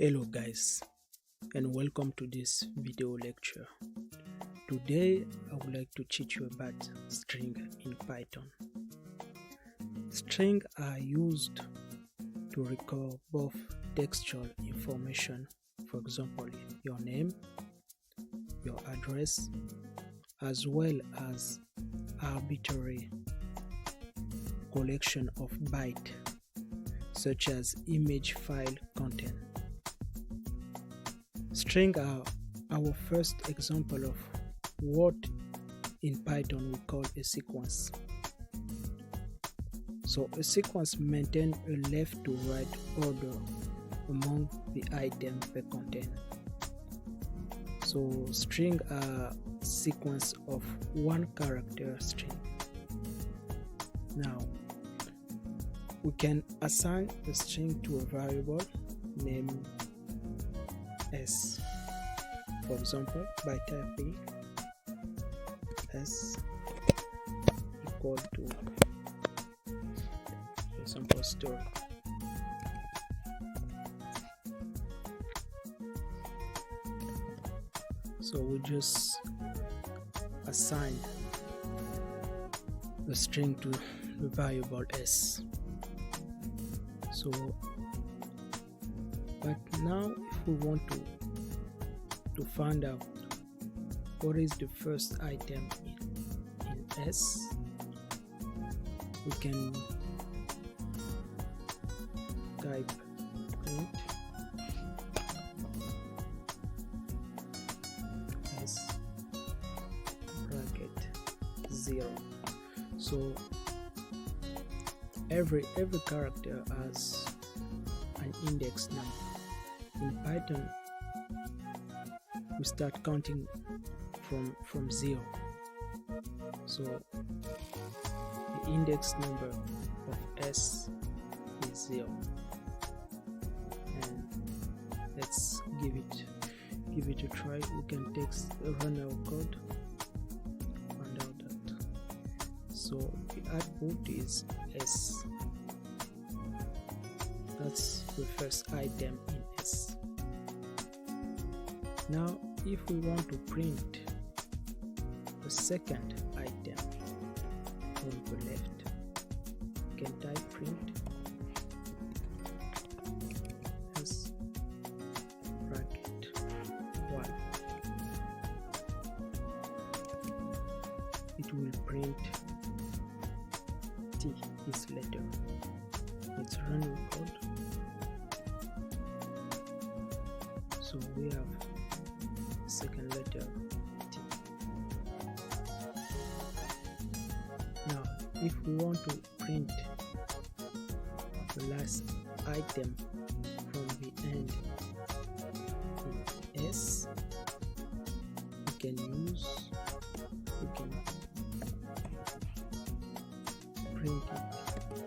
Hello guys, and welcome to this video lecture. Today I would like to teach you about string in Python. Strings are used to record both textual information, for example your name, your address, as well as arbitrary collection of bytes such as image file content. Strings are our first example of what in Python we call a sequence. So a sequence maintains a left to right order among the items they contain. So strings are a sequence of one character string. Now we can assign a string to a variable named s, for example, by typing s equal to, for example, story. So we just assign the string to the variable s. So but now if we want to find out what is the first item in s, we can type print s bracket 0. So every character has an index number. In Python we start counting from 0, so the index number of s is 0, and let's give it a try. We can run our code, find out that. So the output is s. That's the first item in s. Now if we want to print the second item on the left, we can type print s bracket 1. It will print t, this letter. It's running code. So we have second letter t. Now if we want to print the last item from the end in s, we can print it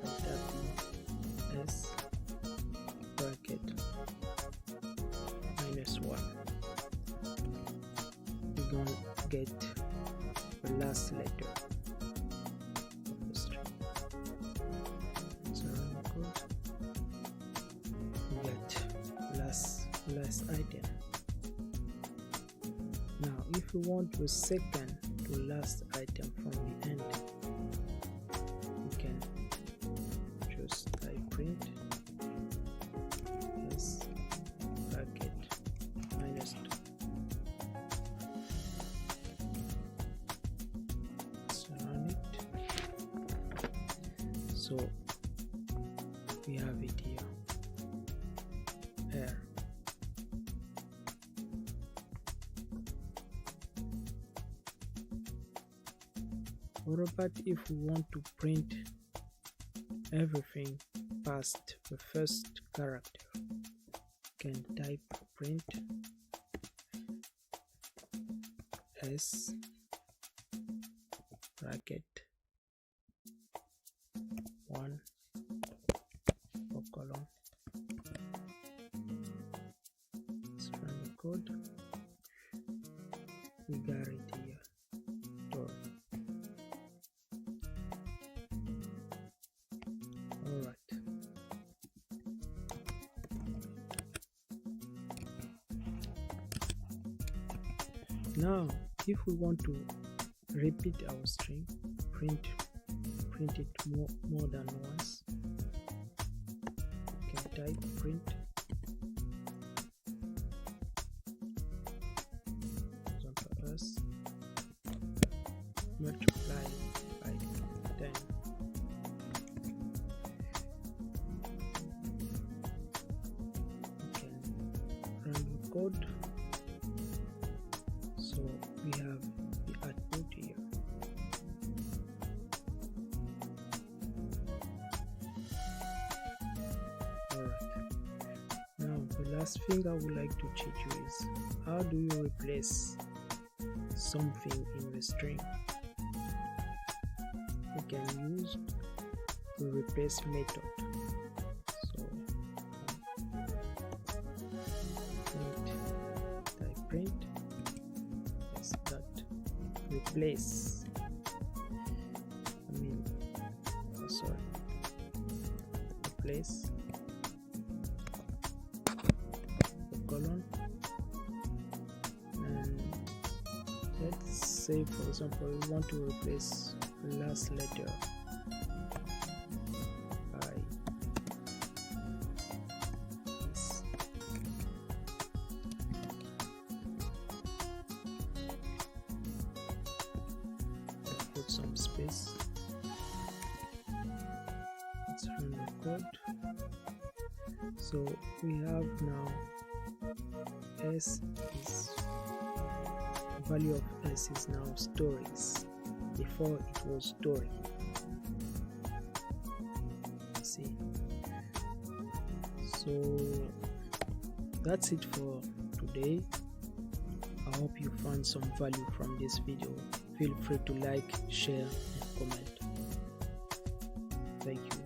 by typing s bracket -1. We're gonna get the last letter of the string. So run the code. We get last item. Now if we want the second to last item from the end, we can just type print s bracket -2. So we have it here. What about if we want to print everything past the first character? We can type print s bracket 1 or colon. Let's run the code. We got it here. Alright. Now if we want to repeat our string, print it more than once, you can type print us multiply by 10. You can run the code. So we have the output here. Alright. Now the last thing I would like to teach you is how do you replace something in the string. We can use the replace method. So print is that replace. Replace the colon, and let's say for example we want to replace the last letter by this. Put some space. Let's run the code. So we have now S is value of S is now stories. Before it was story. See. So that's it for today. I hope you found some value from this video. Feel free to like, share, and comment. Thank you.